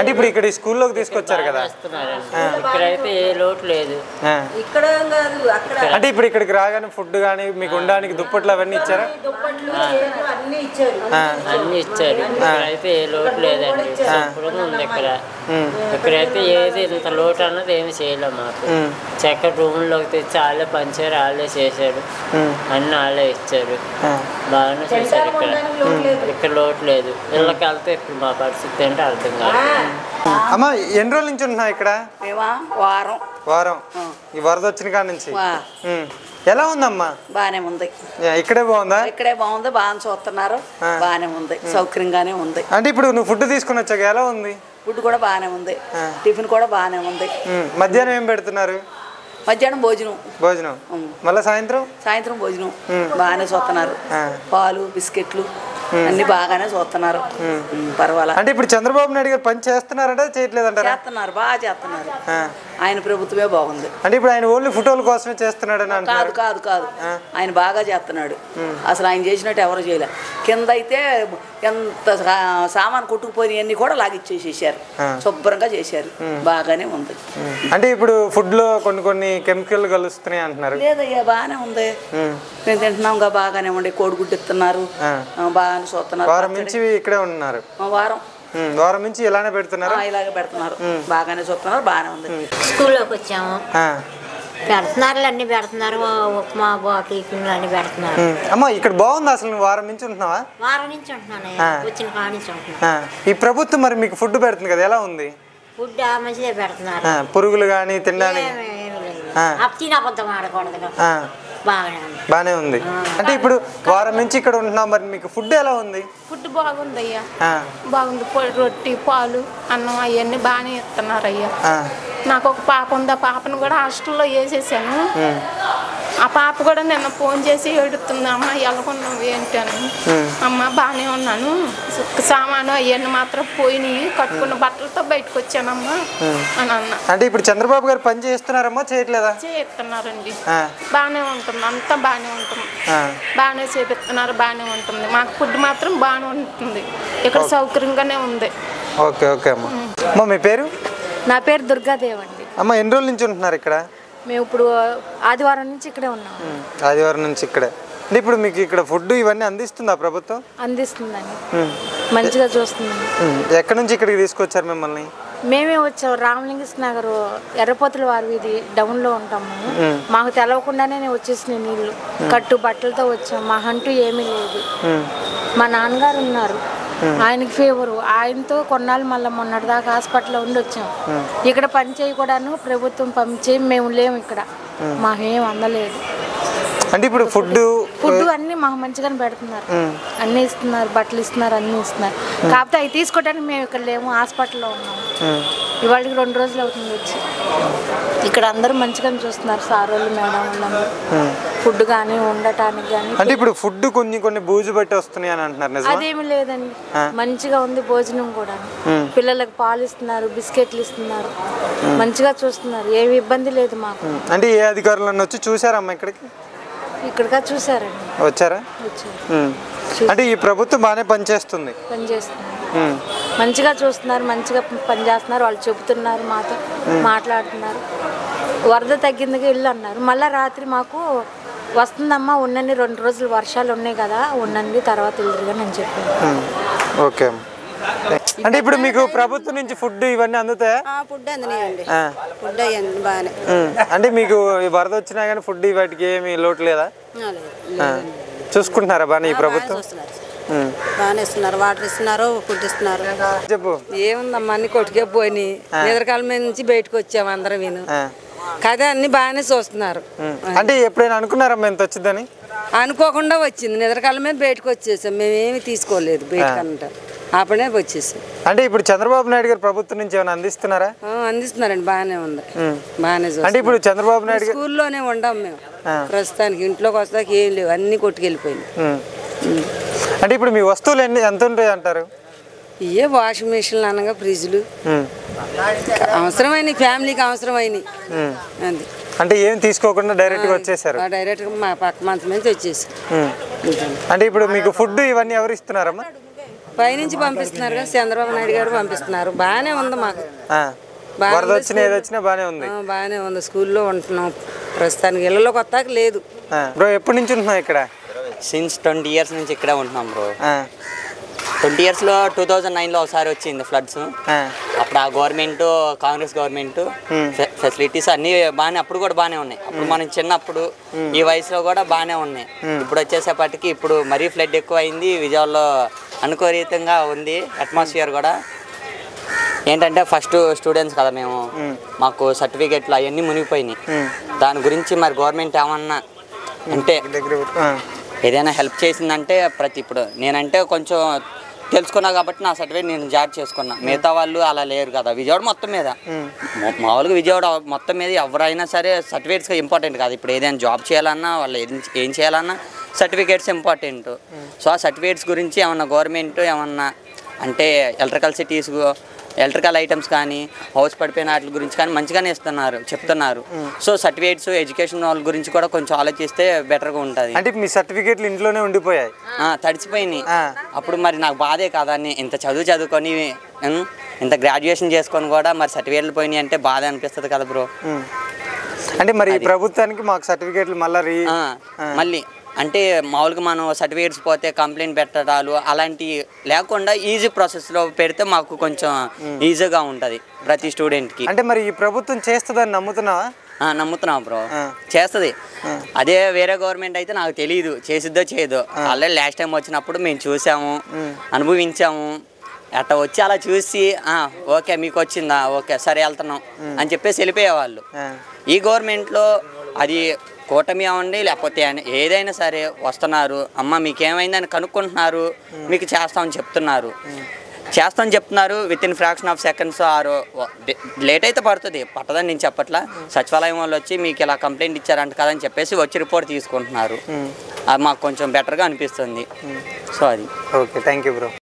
అంటే ఇప్పుడు ఇక్కడ స్కూల్లోకి తీసుకొచ్చారు కదా, ఇక్కడైతే ఏ లోటు లేదు. ఇక్కడ కాదు అక్కడ. అంటే ఇప్పుడు ఇక్కడికి రాగానే ఫుడ్ కానీ మీకు ఉండడానికి దుప్పట్లు అవన్నీ ఇచ్చారా? అన్ని ఇచ్చారు. అన్ని ఇచ్చారు. ఇక్కడైతే ఏ లోటు లేదండి, శుభ్రంగా ఉంది ఇక్కడ. ఇక్కడైతే ఏది ఇంత లోటు అన్నది ఏమి చేయలేము మాకు. చక్కటి రూమ్లోకి తెచ్చి వాళ్ళే పంచారు, వాళ్ళే చేశారు, అన్ని వాళ్ళే ఇచ్చారు, బాగానే చేశారు. ఇక్కడ లోటు లేదు. ఇళ్ళకి వెళ్తే ఇప్పుడు మా పరిస్థితి ఏంటో అర్థం కాదు. అమ్మ ఎన్ని రోజుల నుంచి ఉంటున్నావు ఇక్కడ? వారం. ఈ వరద వచ్చిన కాడ నుంచి ఎలా ఉందమ్మా? బానే ఉంది. ఇక్కడే బాగుందా? ఇక్కడే బాగుంది, బాగా చూస్తున్నారు, బానే ఉంది, సౌకర్యంగానే ఉంది. అంటే ఇప్పుడు నువ్వు ఫుడ్ తీసుకుని వచ్చాక ఎలా ఉంది? ఫుడ్ కూడా బానే ఉంది, టిఫిన్ కూడా బానే ఉంది. మధ్యాహ్నం ఏం పెడుతున్నారు? మధ్యాహ్నం భోజనం, మళ్ళీ సాయంత్రం భోజనం బాగానే చూస్తున్నారు. పాలు బిస్కెట్లు అన్ని బాగానే చూస్తున్నారు, పర్వాలేదు. అంటే ఇప్పుడు చంద్రబాబు నాయుడు గారు పని చేస్తున్నారంటే చేయట్లేదంటారా? చేస్తున్నారు, బాగా చేస్తున్నారు. ఆయన ప్రభుత్వమే బాగుంది. అంటే ఇప్పుడు ఆయన ఓన్లీ ఫోటోల కోసమే చేస్తున్నాడు? కాదు, ఆయన బాగా చేస్తున్నాడు. అసలు ఆయన చేసినట్టు ఎవరు చేయలే. కింద అయితే ఎంత సామాన్ కొట్టుకుపోయి అన్ని కూడా లాగిచ్చేసేసారు, శుభ్రంగా చేశారు, బాగానే ఉంది. అంటే ఇప్పుడు ఫుడ్ లో కొన్ని కెమికల్ కలుస్తున్నాయి అంటున్నారు. లేదయ్యా, బాగానే ఉంది, మేము తింటున్నాం, బాగానే ఉండే. కోడిగుడ్డు ఇస్తున్నారు, బాగానే చూస్తున్నారు. వారం నుంచి ఇక్కడే ఉన్నారు. వారం నుంచి ఇలానే పెడుతున్నారు, ఇలాగే పెడుతున్నారు, బాగానే చూస్తున్నారు, బాగానే ఉంది. స్కూల్లోకి వచ్చాము, పెడుతున్నారు, అన్ని పెడుతున్నారు, ఉప్మా టిఫిన్లు అన్ని పెడుతున్నారు. అమ్మా ఇక్కడ బాగుంది. అసలు నువ్వు వారం నుంచి ఉంటున్నావా? వారం నుంచి ఉంటున్నాను, వచ్చిన కాడ నుంచి ఉంటున్నాను. ఈ ప్రభుత్వం మరి మీకు ఫుడ్ పెడుతుంది కదా, ఎలా ఉంది? ఫుడ్ మంచిగా పెడుతున్నారు. పురుగులు కానీ తినడానికి అబద్ధం ఆడకూడదు, బానే ఉంది. అంటే ఇప్పుడు వారం నుంచి ఇక్కడ ఉంటున్నాం, మరి మీకు ఫుడ్ ఎలా ఉంది? ఫుడ్ బాగుంది అయ్యా, బాగుంది. రొట్టి, పాలు, అన్నం అవన్నీ బాగానే ఇస్తున్నారు అయ్యా. నాకు ఒక పాప ఉంది, ఆ పాపను కూడా హాస్టల్లో వేసేసాను. ఆ పాప కూడా నిన్న ఫోన్ చేసి ఏడుతుంది, అమ్మ ఎలాగొన్నావు ఏంటి అని. అమ్మ బాగానే ఉన్నాను, సామాను అవన్నీ మాత్రం పోయినాయి, కట్టుకున్న బట్టలతో బయటకు వచ్చానమ్మా అని అన్న. అంటే ఇప్పుడు చంద్రబాబు గారు పని చేస్తున్నారమ్మా, చేయట్లేదా? చేస్తున్నారండి, బాగానే ఉంటుంది, అంతా బాగానే ఉంటుంది, బాగానే చేపిస్తున్నారు, బాగానే ఉంటుంది. మాకు ఫుడ్ మాత్రం బాగానే ఉంటుంది, ఇక్కడ సౌకర్యంగానే ఉంది. ఓకే అమ్మా. మీ పేరు? నా పేరు దుర్గాదేవి అండి. అమ్మ ఎన్ని రోజుల నుంచి ఉంటున్నారు ఇక్కడ? మేము ఇప్పుడు ఆదివారం నుంచి ఇక్కడే ఉన్నాం. ఆదివారం నుంచి ఇక్కడే. అంటే ఇప్పుడు మీకు ఇక్కడ ఫుడ్ ఇవన్నీ అందిస్తుందా ప్రభుత్వం? అందిస్తుందండి, మంచిగా చూస్తుంది. ఎక్కడి నుంచి ఇక్కడికి తీసుకొచ్చారు మిమ్మల్ని? మేమే వచ్చాము, రామలింగేశ్వర నగర్ ఎర్రపోతుల వారి వీధి డౌన్లో ఉంటాము. మాకు తెలవకుండానే వచ్చేసినాయి నీళ్ళు, కట్టు బట్టలతో వచ్చాము. మా అంటూ ఏమీ లేదు. మా నాన్నగారు ఉన్నారు, ఆయనకి ఫీవరు, ఆయనతో కొన్నాళ్ళు మళ్ళీ మొన్నటిదాకా హాస్పిటల్లో ఉండి వచ్చాం. ఇక్కడ పని చేయకూడాను ప్రభుత్వం పంపించే మేము లేము ఇక్కడ, మాకేం అందలేదు. అంటే ఇప్పుడు ఫుడ్ అన్ని మాకు మంచిగానే పెడుతున్నారు, అన్ని ఇస్తున్నారు, బట్టలు ఇస్తున్నారు, అన్ని ఇస్తున్నారు. కాకపోతే అవి తీసుకోవడానికి మేము ఇక్కడ లేము, హాస్పిటల్లో ఉన్నాము. ఇవాళకి 2 రోజులు అవుతుంది వచ్చి. ఇక్కడ అందరూ మంచిగానే చూస్తున్నారు, సార్ వాళ్ళు, మేడం వాళ్ళందరూ. ఫుడ్ కానీ ఉండటానికి కానీ. అంటే ఇప్పుడు ఫుడ్ కొన్ని బూజు బట్టి వస్తున్నాయి అని అంటున్నారు, అదేమి లేదండి, మంచిగా ఉంది. భోజనం కూడా పిల్లలకు పాలు ఇస్తున్నారు, బిస్కెట్లు ఇస్తున్నారు, మంచిగా చూస్తున్నారు, ఏమి ఇబ్బంది లేదు మాకు. అంటే ఏ అధికారులను వచ్చి చూసారమ్మా ఇక్కడికి? ఇక్కడికి చూసారండి, వచ్చారా? అంటే ఈ ప్రభుత్వం బాగానే పనిచేస్తుంది, మంచిగా చూస్తున్నారు, మంచిగా పనిచేస్తున్నారు. వాళ్ళు చెబుతున్నారు, మాతో మాట్లాడుతున్నారు. వరద తగ్గిందిగా ఇల్లు అన్నారు, మళ్ళీ రాత్రి మాకు వస్తుందమ్మా ఉండండి, 2 రోజులు వర్షాలు ఉన్నాయి కదా ఉండండి, తర్వాత ఇల్లుగా నేను చెప్పాను. ఓకే. అంటే ఇప్పుడు మీకు ప్రభుత్వం నుంచి ఫుడ్ ఇవన్నీ అందుతాయా? ఫుడ్ అందినాయండి, ఫుడ్ అయ్యింది బాగానే. అంటే మీకు వరద వచ్చినా కానీ ఫుడ్ వాటికి ఏమి లోటు లేదా? చూసుకుంటున్నారా బాగా ఈ ప్రభుత్వం? బాగానే ఇస్తున్నారు, వాటర్ ఇస్తున్నారు, ఫుడ్ ఇస్తున్నారు. చెప్పు. ఏముందమ్మా, అన్ని కొట్టుకే పోయినాయి. ఎదురుకాలం మీద నుంచి బయటకు వచ్చాము అందరం, విను కదా, అన్ని బాగానే చూస్తున్నారు. అంటే ఎప్పుడైనా అనుకున్నారమ్మా ఎంత వచ్చిందని? అనుకోకుండా వచ్చింది, నిద్రకాలం మీద బయటకు వచ్చేసాం, మేమేమి తీసుకోలేదు బయటకంట, అప్పుడే వచ్చేసాం. అంటే ఇప్పుడు చంద్రబాబు నాయుడు గారు ప్రభుత్వం నుంచి ఏమైనా అందిస్తున్నారా? అందిస్తున్నారండి, బాగానే ఉంది, బాగానే. అంటే ఇప్పుడు చంద్రబాబు నాయుడు స్కూల్లోనే ఉండం మేము ప్రస్తుతానికి, ఇంట్లోకి వస్తాక ఏం లేవు, అన్ని కొట్టుకెళ్ళిపోయింది. అంటే ఇప్పుడు మీ వస్తువులు ఎంత ఉంటాయి అంటారు? ఇవే వాషింగ్ మిషన్లు అనగా ఫ్రిడ్జ్లు అవసరమైన, ఫ్యామిలీకి అవసరమైన. అది అంటే ఏం తీసుకోకుండా డైరెక్ట్గా వచ్చేసారు? డైరెక్ట్గా మా పక్క మంత్ నుంచి వచ్చేసారు. అంటే ఇప్పుడు మీకు ఫుడ్ ఇవన్నీ ఎవరు ఇస్తున్నారమ్మా? పైనుంచి పంపిస్తున్నారు కదా, చంద్రబాబు నాయుడు గారు పంపిస్తున్నారు. బాగానే ఉంది మాకు. వరద వచ్చినా ఏదొచ్చినా బాగానే ఉంది. బాగానే ఉంది. స్కూల్లో ఉంటున్నాం ప్రస్తుతానికి. ఇళ్ళలో కొత్తగా లేదు. బ్రో ఎప్పటి నుంచి ఉంటున్నాం ఇక్కడ? సిన్స్ 20 years నుంచి ఇక్కడే ఉంటున్నాం బ్రో. 20 yearsలో 2009లో ఒకసారి వచ్చింది ఫ్లడ్స్. అప్పుడు ఆ గవర్నమెంట్, కాంగ్రెస్ గవర్నమెంట్ ఫెసిలిటీస్ అన్నీ బాగానే, అప్పుడు కూడా బాగానే ఉన్నాయి. అప్పుడు మనం చిన్నప్పుడు ఈ వయసులో కూడా బాగానే ఉన్నాయి. ఇప్పుడు వచ్చేసేపటికి ఇప్పుడు మరీ ఫ్లడ్ ఎక్కువ అయింది. విజయవాడలో అనుకోరీతంగా ఉంది అట్మాస్ఫియర్ కూడా. ఏంటంటే ఫస్ట్ స్టూడెంట్స్ కదా మేము, మాకు సర్టిఫికెట్లు అవన్నీ మునిగిపోయినాయి. దాని గురించి మరి గవర్నమెంట్ ఏమన్నా అంటే ఏదైనా హెల్ప్ చేసిందంటే ఇప్పుడు నేనంటే కొంచెం తెలుసుకున్నా కాబట్టి నా సర్టిఫికేట్ నేను జారీ చేసుకున్నా. మిగతా వాళ్ళు అలా లేరు కదా విజయవాడ మొత్తం మీద. మామూలుగా విజయవాడ మొత్తం మీద ఎవరైనా సరే సర్టిఫికేట్స్ ఇంపార్టెంట్ కాదు. ఇప్పుడు ఏదైనా జాబ్ చేయాలన్నా వాళ్ళు ఏం చేయాలన్నా సర్టిఫికేట్స్ ఇంపార్టెంట్. సో ఆ సర్టిఫికేట్స్ గురించి ఏమన్నా గవర్నమెంట్ ఏమన్నా అంటే ఎలక్ట్రికల్ ఐటమ్స్ కానీ హౌస్ పడిపోయిన వాటి గురించి కానీ మంచిగానే చెప్తున్నారు. సో సర్టిఫికేట్స్ ఎడ్యుకేషన్ వాళ్ళ గురించి కూడా కొంచెం ఆలోచిస్తే బెటర్గా ఉంటుంది. అంటే మీ సర్టిఫికేట్లు ఇంట్లోనే ఉండిపోయాయి, తడిచిపోయినాయి. అప్పుడు మరి నాకు బాధే కాదని ఇంత చదువుకొని ఇంత గ్రాడ్యుయేషన్ చేసుకొని కూడా మరి సర్టిఫికేట్లు పోయినాయి అంటే బాధ అనిపిస్తుంది కదా బ్రో. అంటే మరి ప్రభుత్వానికి మాకు సర్టిఫికేట్లు మళ్ళీ అంటే మామూలుగా మనం సర్టిఫికేట్స్ పోతే కంప్లైంట్ పెట్టడాలు అలాంటివి లేకుండా ఈజీ ప్రాసెస్లో పెడితే మాకు కొంచెం ఈజీగా ఉంటుంది ప్రతి స్టూడెంట్కి. అంటే మరి ఈ ప్రభుత్వం చేస్తుందని నమ్ముతున్నావా? నమ్ముతున్నా బ్రో, చేస్తుంది. అదే వేరే గవర్నమెంట్ అయితే నాకు తెలియదు చేసిద్దో చేయదో. ఆల్రెడీ లాస్ట్ టైం వచ్చినప్పుడు మేము చూసాము, అనుభవించాము. అట్లా వచ్చి అలా చూసి ఓకే మీకు వచ్చిందా, ఓకే సరే వెళ్తున్నాం అని చెప్పేసి వెళ్ళిపోయేవాళ్ళు. ఈ గవర్నమెంట్లో అది కూటమి అవ్వండి లేకపోతే ఏదైనా సరే వస్తున్నారు, అమ్మ మీకేమైందని కనుక్కుంటున్నారు, మీకు చేస్తామని చెప్తున్నారు. With in fraction of seconds are late అయితే పట్టదని నేను చెప్పట్లా. సచివాలయం వాళ్ళు వచ్చి మీకు ఇలా కంప్లైంట్ ఇచ్చారంట కదా అని చెప్పేసి వచ్చి రిపోర్ట్ తీసుకుంటున్నారు. అది మాకు కొంచెం బెటర్గా అనిపిస్తుంది. సో అది ఓకే, థ్యాంక్ యూ బ్రో.